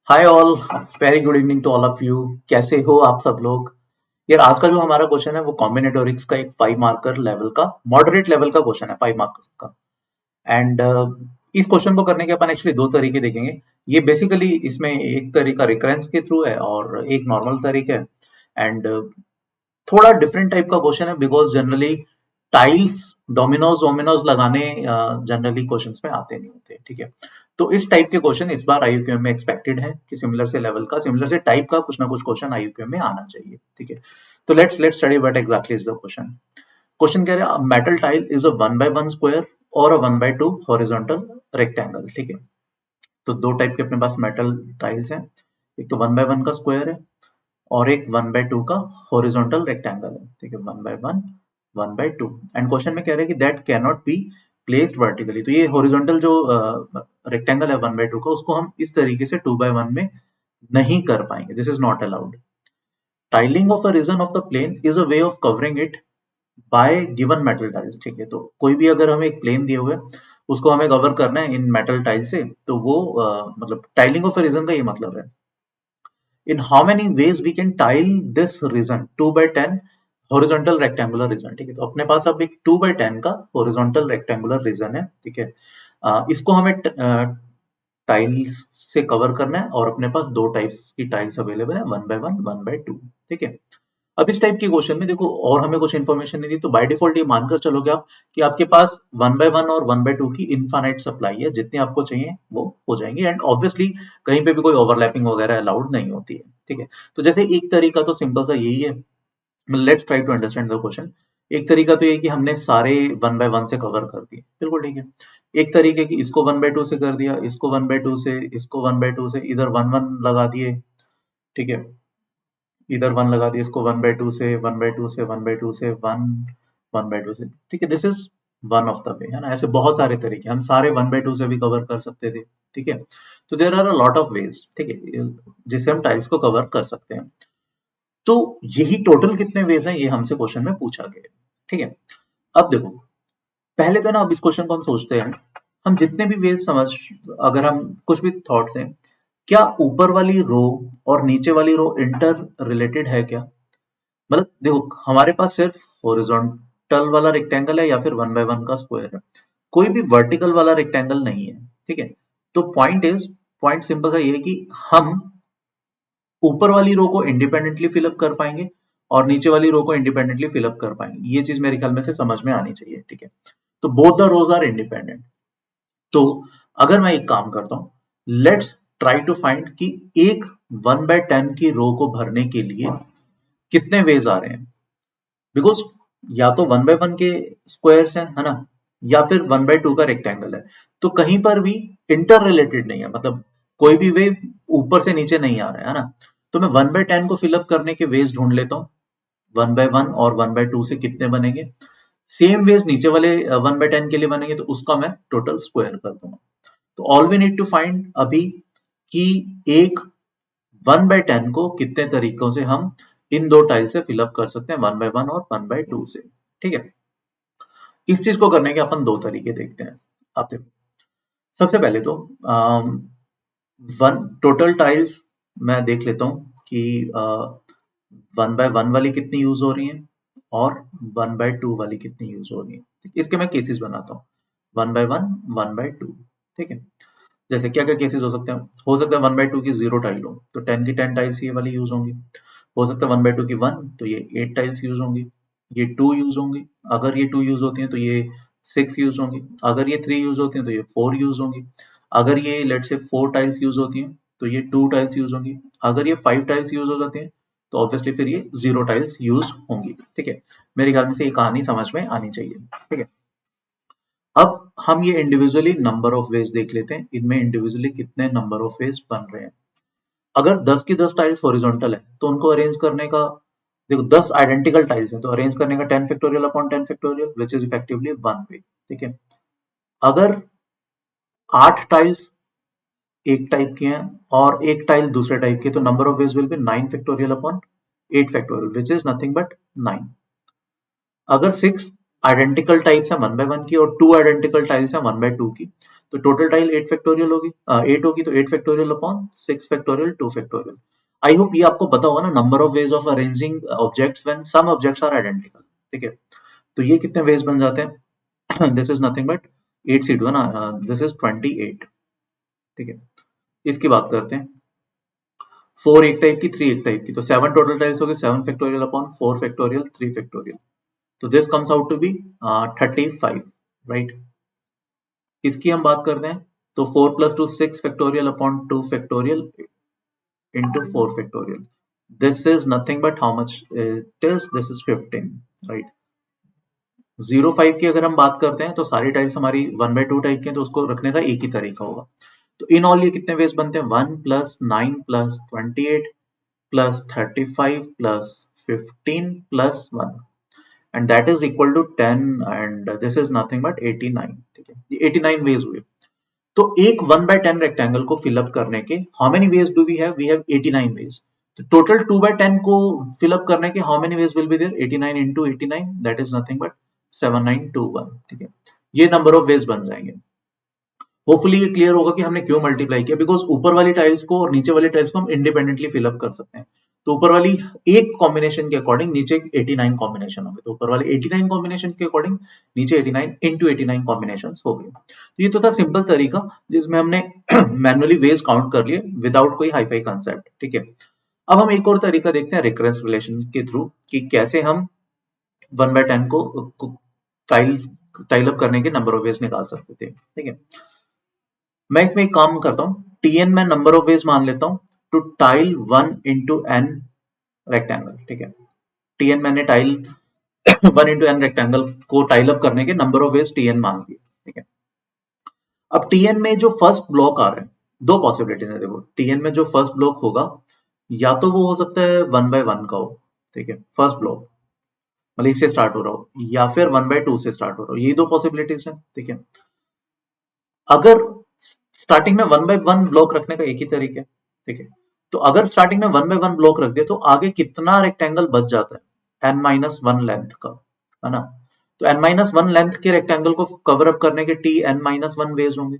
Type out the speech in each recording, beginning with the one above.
Hi all. Very good evening to all of you. कैसे हो आप सब लोग? यार आज का जो हमारा क्वेश्चन है वो कॉम्बिनेटोरिक्स का एक 5 मार्कर लेवल का मॉडरेट लेवल का क्वेश्चन है, 5 मार्क्स का। एंड इस क्वेश्चन को करने के अपन एक्चुअली दो तरीके देखेंगे। ये बेसिकली इसमें एक तरीका रिकरेंस के थ्रू है और एक नॉर्मल तरीका है। एंड थोड़ा डिफरेंट टाइप का क्वेश्चन है बिकॉज जनरली टाइल्स डोमिनोज वोमिनोज लगाने जनरली क्वेश्चंस में आते नहीं होते। ठीक है, तो इस टाइप के क्वेश्चन इस बार आईयूक्यूएम में एक्सपेक्टेड है कि सिमिलर से लेवल का, सिमिलर से टाइप का कुछ ना कुछ क्वेश्चन आईयूक्यूएम में आना चाहिए। ठीक है, तो let's study what exactly is the question. Question कह रहे हैं metal tile is a 1 by 1 square और अ 1 by 2 हॉरिजॉन्टल रेक्टेंगल। ठीक है, तो दो टाइप के अपने पास मेटल टाइल्स हैं। एक तो 1 by 1 का स्क्वायर है और एक 1 by 2 का हॉरिजॉन्टल रेक्टेंगल है। ठीक है, 1 by 1 1 by 2 एंड क्वेश्चन में कह रहे हैं कि that can not be placed vertically. तो ये हॉरिजॉन्टल जो रेक्टेंगल है 1 by 2 का, उसको हम इस तरीके से 2 by 1 में नहीं कर पाएंगे। This is not allowed. Tiling of a region of the plane is a way of covering it by given metal tiles. ठीक है, तो कोई भी अगर हमें एक प्लेन दिए हुए उसको हमें कवर करना है इन मेटल टाइल से, तो वो मतलब टाइलिंग ऑफ अ रीजन का ये मतलब है। In how many ways we can tile this region 2 by 10 horizontal rectangular region। ठीक है, तो अपने पास अब एक 2 by 10 का horizontal rectangular region है। ठीक है, इसको हमें टाइल्स से कवर करना है और अपने पास दो टाइप्स की टाइल्स अवेलेबल है, 1 by 1 1 by 2। ठीक है, अब इस टाइप के क्वेश्चन में देखो और हमें कुछ इन्फॉर्मेशन नहीं दी, तो बाय डिफॉल्ट ये मानकर चलोगे आप कि आपके पास 1 by 1 और 1 by 2 की इनफाइनाइट सप्लाई है, जितनी आपको चाहिए वो हो जाएंगे। एंड ऑब्वियसली कहीं पे भी कोई ओवरलैपिंग वगैरह अलाउड नहीं होती है। ठीक है, तो जैसे एक तरीका तो सिंपल सा यही है। Let's try to understand the question. एक तरीका तो ये कि हमने सारे 1 by 1 से कवर कर दिए, बिल्कुल ठीक है। एक तरीके की इसको 1 by 2 से कर दिया, इसको 1 by 2 से, इसको 1 by 2 से, इधर 1 1 लगा दिए। ठीक है, इधर 1 लगा दिया, इसको 1 by 2 से, 1 by 2 से, 1 by 2 से, 1 1 by 2 से। ठीक है, this is one of the way, है ना। ऐसे बहुत सारे तरीके, हम सारे 1 by 2 से भी कवर कर सकते थे। ठीक है, तो there are a lot of ways, ठीक है, जिससे हम टाइल्स को कवर कर सकते हैं। तो यही टोटल कितने वेज हैं ये हमसे क्वेश्चन में पूछा गया है। ठीक है, अब देखो, पहले तो ना अब इस क्वेश्चन को हम सोचते हैं, हम जितने भी वेज समझ, अगर हम कुछ भी थॉट्स हैं, क्या ऊपर वाली रो और नीचे वाली रो इंटर रिलेटेड है क्या? मतलब देखो, हमारे पास सिर्फ हॉरिजॉन्टल वाला रेक्टेंगल है या फिर 1 by 1 का स्क्वायर है, कोई भी वर्टिकल वाला रेक्टेंगल नहीं है। ठीक है, तो पॉइंट सिंपल सा ये है कि हम ऊपर वाली रो को इंडिपेंडेंटली फिलअप कर पाएंगे और नीचे वाली रो को इंडिपेंडेंटली फिलअप कर पाएंगे। ये चीज मेरे ख्याल में से समझ में आनी चाहिए। ठीक है, तो both the rows are independent. तो अगर मैं एक काम करता हूं, लेट्स ट्राई टू फाइंड कि एक 1 by 10 की रो को भरने के लिए कितने वेज आ रहे हैं। बिकॉज या तो 1 by 1 के स्क्वायर्स हैं, है ना, या फिर 1 by 2 का रेक्टेंगल है, तो कहीं पर भी इंटर रिलेटेड नहीं है, मतलब कोई भी वे ऊपर से नीचे नहीं आ रहा है ना। तो मैं 1 by 10 को फिलअप करने के वेज ढूंढ लेता हूँ। 1 by 1 और 1 by 2 से कितने बनेंगे, सेम वेज नीचे वाले 1 by 10 के लिए बनेंगे, तो उसका मैं टोटल स्क्वायर कर दूंगा। तो all we need to find अभी कि एक 1 by 10 को कितने तरीकों से हम इन दो टाइल से फिलअप कर सकते हैं, 1 by 1 और 1 by 2 से। ठीक है, इस चीज को करने के अपन दो तरीके देखते हैं। आप देखो, सबसे पहले तो वन टोटल टाइल्स मैं देख लेता हूँ कि 1 by 1 वाली कितनी यूज हो रही है और 1 by 2 वाली कितनी यूज हो रही है। ठीक, इसके मैं केसेस बनाता हूँ, 1 by 1 1 by 2। ठीक है, जैसे क्या क्या केसेस हो सकते हैं? हो सकता है 1 by 2 की 0 टाइल हो, तो 10 की 10 टाइल्स ये वाली यूज होंगी। हो सकता है 1 by 2 की 1, तो ये 8 टाइल्स यूज होंगी। ये 2 यूज होंगी, अगर ये 2 यूज होती हैं तो ये 6 यूज होंगी। अगर ये 3 यूज होती हैं तो ये 4 यूज होंगी। अगर ये लेट से 4 टाइल्स यूज होती हैं तो ये 2 टाइल्स यूज होंगी। अगर ये 5 टाइल्स यूज हो जाती हैं तो ऑब्वियसली फिर ये 0 टाइल्स यूज होंगी। ठीक है, मेरे ख्याल में से ये कहानी समझ में आनी चाहिए। ठीक है, अब हम ये इंडिविजुअली नंबर ऑफ वेज देख लेते हैं, इनमें इंडिविजुअली कितने नंबर ऑफ वेज बन रहे हैं। अगर 10 की 10 टाइल्स हॉरिजॉन्टल है तो उनको अरेंज करने का, देखो 10 आइडेंटिकल टाइल्स हैं तो अरेंज करने का 10 factorial upon 10 factorial which is effectively 1 वे। ठीक है, अगर 8 टाइल्स एक टाइप की हैं और एक टाइल दूसरे टाइप की, तो number of veg will B 9 factorial upon 8 factorial which is nothing but 9। अगर 6 आइडेंटिकल टाइप्स हैं 1 by 1 की और 2 आइडेंटिकल टाइल्स हैं 1 by 2 की, तो टोटल टाइल 8 फैक्टोरियल होगी, 8 होगी, तो 8 factorial upon 6 factorial 2 factorial. I hope ये आपको पता होगा ना, number of ways of arranging objects when some objects are identical. ठीक है, तो ये कितने वेज बन जाते हैं? This is nothing but 8 C2 है ना, दिस इज 28। ठीक है, इसकी बात करते हैं। 4 एक टाइप की, 3 एक टाइप की, तो 7 टोटल टाइल्स हो गए, 7 फैक्टोरियल अपॉन 4 फैक्टोरियल 3 फैक्टोरियल, तो this comes out to be 35, right. इसकी हम बात करते हैं, तो 4 + 2 6 factorial upon 2 factorial into 4 factorial. This is nothing but how much it is? This is 15, right? 0.5 की अगर हम बात करते हैं तो सारी टाइप्स हमारी 1/2 टाइप की हैं, तो उसको रखने का एक ही तरीका होगा। तो इन ऑल ये कितने वेज बनते हैं? 1 + 9 + 28 + 35 + 15 + 1 and that is equal to 10 and this is nothing but 89। ठीक है, ये 89 वेज हुए। तो एक 1/10 रेक्टेंगल को फिल अप करने के how many ways do we have? We have 89 ways. तो टोटल 2/10 को फिल अप करने के how many ways will be there? 89 into 89 that is nothing but 7921। ठीक है, ये नंबर ऑफ वेज बन जाएंगे। होपफुली ये क्लियर होगा कि हमने क्यों मल्टीप्लाई किया, बिकॉज ऊपर वाली टाइल्स को और नीचे वाली टाइल्स को हम इंडिपेंडेंटली फिल अप कर सकते हैं। तो ऊपर वाली एक कॉम्बिनेशन के अकॉर्डिंग नीचे 89 कॉम्बिनेशन होंगे, तो ऊपर वाले 89 कॉम्बिनेशन के अकॉर्डिंग नीचे 89 into 89 कॉम्बिनेशन हो गए। तो ये तो था सिंपल तरीका जिसमें हमने मैनुअली वेज काउंट कर लिए विदाउट कोई हाईफाई कॉन्सेप्ट। ठीक है, अब हम एक और तरीका देखते हैं रिकरेंस रिलेशन के थ्रू कि कैसे हम 1/10 को टाइल अप करने के नंबर ऑफ वेज निकाल सकते थे। ठीक है, मैं इसमें एक काम करता हूँ, Tn में नंबर ऑफ वेज मान लेता हूँ to tile 1 into n rectangle. ठीक है, Tn मैंने टाइल 1 into n रेक्टेंगल को टाइल अप करने के नंबर ऑफ वेज Tn मान लिए। ठीक है, अब Tn में जो फर्स्ट ब्लॉक आ रहा है, दो पॉसिबिलिटीज है। देखो, Tn में जो फर्स्ट ब्लॉक होगा या तो वो हो सकता है 1/1 का हो। ठीक है, फर्स्ट ब्लॉक मतलब इससे स्टार्ट हो रहा हो, या फिर 1/2 से स्टार्ट हो रहा हो, यही दो पॉसिबिलिटीज है। ठीक है, अगर स्टार्टिंग में 1/1 ब्लॉक रखने का एक ही तरीका है। ठीक है, तो अगर स्टार्टिंग में 1/1 ब्लॉक रख दिया तो आगे कितना रेक्टेंगल बच जाता है? n-1 लेंथ का, है ना। तो n-1 लेंथ के रेक्टेंगल को कवर अप करने के Tn-1 वेज होंगे,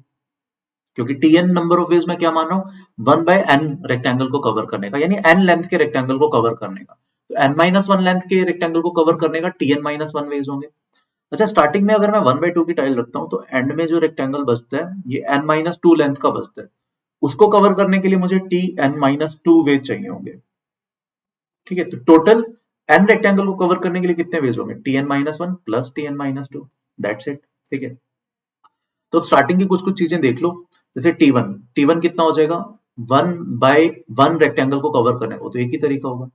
क्योंकि Tn नंबर ऑफ वेज में क्या मान रहा हूं? 1/n रेक्टेंगल को कवर करने का, यानी n लेंथ के रेक्टेंगल को कवर करने का। तो n-1 लेंथ के रेक्टेंगल को कवर करने का Tn-1 वेज होंगे। अच्छा, स्टार्टिंग में अगर मैं 1/2 की टाइल रखता हूं तो एंड में जो रेक्टेंगल बचता है ये n-2 लेंथ का बचता है, उसको कवर करने के लिए मुझे Tn-2 वेज चाहिए होंगे। ठीक है, तो टोटल n रेक्टेंगल को कवर करने के लिए कितने वेज होंगे? Tn-1 + Tn-2, that's it. ठीक है, तो स्टार्टिंग की कुछ कुछ चीजें देख लो, जैसे T1 कितना हो जाएगा? 1/1 रेक्टेंगल को कवर करने का, तो एक ही तरीका होगा।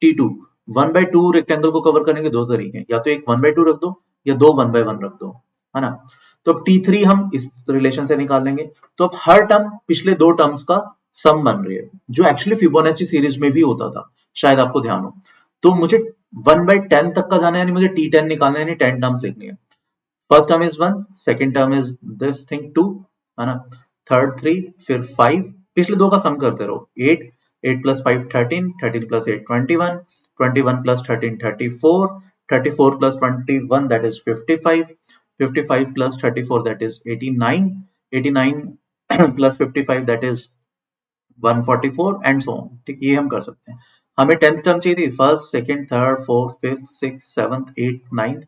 T2 1/2 रेक्टेंगल को कवर करने के दो तरीके हैं, या तो एक 1/2 रख दो या दो 1/1 रख दो, है ना। तो अब T3 हम इस रिलेशन से निकाल लेंगे। तो अब हर टर्म पिछले दो टर्म्स का सम बन रही है, जो एक्चुअली फिबोनाची सीरीज में भी होता था, शायद आपको ध्यान हो। तो मुझे 1/10 तक का जाना है, यानी मुझे T10 निकालना है, यानी 10 टर्म्स लिखनी है। First term is 1, second term is this thing 2, है ना, थर्ड 3, फिर 5, पिछले दो का सम करते रहो। 8 8 + 5 13, 13 + 8 21, 21 + 13 34, 34 + 21 that is 55, 55 + 34 that is 89, 89 + 55 that is 144 and so on. ठीक, ये हम कर सकते हैं। हमें 10th टर्म चाहिए थी, first second third fourth fifth six seventh eight ninth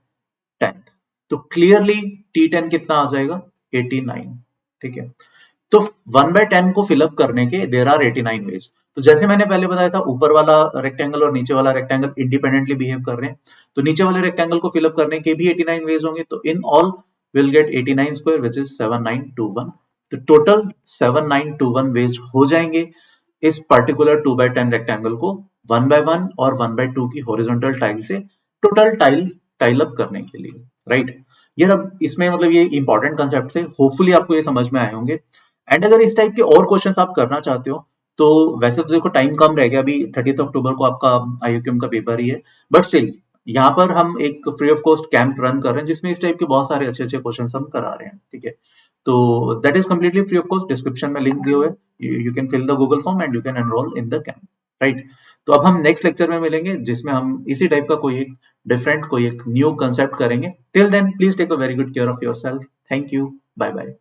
10th। तो क्लियरली T10 कितना आ जाएगा? 89। ठीक है, तो 1/10 को फिलअप करने के देर आर 89 वेज। तो जैसे मैंने पहले बताया था, ऊपर वाला रेक्टेंगल और नीचे वाला रेक्टेंगल इंडिपेंडेंटली बिहेव कर रहे हैं, तो नीचे वाले रेक्टेंगल को फिलअप करने के भी 89 वेज होंगे। तो in all will get 89 square which is 7921। तो टोटल 7921 वेज हो जाएंगे इस पर्टिकुलर 2/10 रेक्टेंगल को 1/1 और 1/2 की हॉरिजॉन्टल टाइल से टोटल टाइल अप करने के लिए, राइट। यार अब इसमें मतलब ये इंपॉर्टेंट कंसेप्ट है, होपफुली आपको ये समझ में आए होंगे। एंड अगर इस टाइप के और क्वेश्चंस आप करना चाहते हो तो वैसे तो देखो टाइम कम रह गया, अभी 30 अक्टूबर को आपका IUQM का पेपर ही है, बट स्टिल यहाँ पर हम एक free of cost camp run कर रहे हैं जिसमें इस टाइप के बहुत सारे अच्छे अच्छे क्वेश्चन हम करा रहे हैं। ठीक है, तो that is completely free of cost, description में लिंक दिए हुए, you can fill the Google form and you can enroll in the camp, right. तो अब हम नेक्स्ट लेक्चर में मिलेंगे जिसमें हम इसी टाइप का कोई एक डिफरेंट कोई एक न्यू कंसेप्ट करेंगे। Till then please take a very good care of yourself. Thank you, bye bye.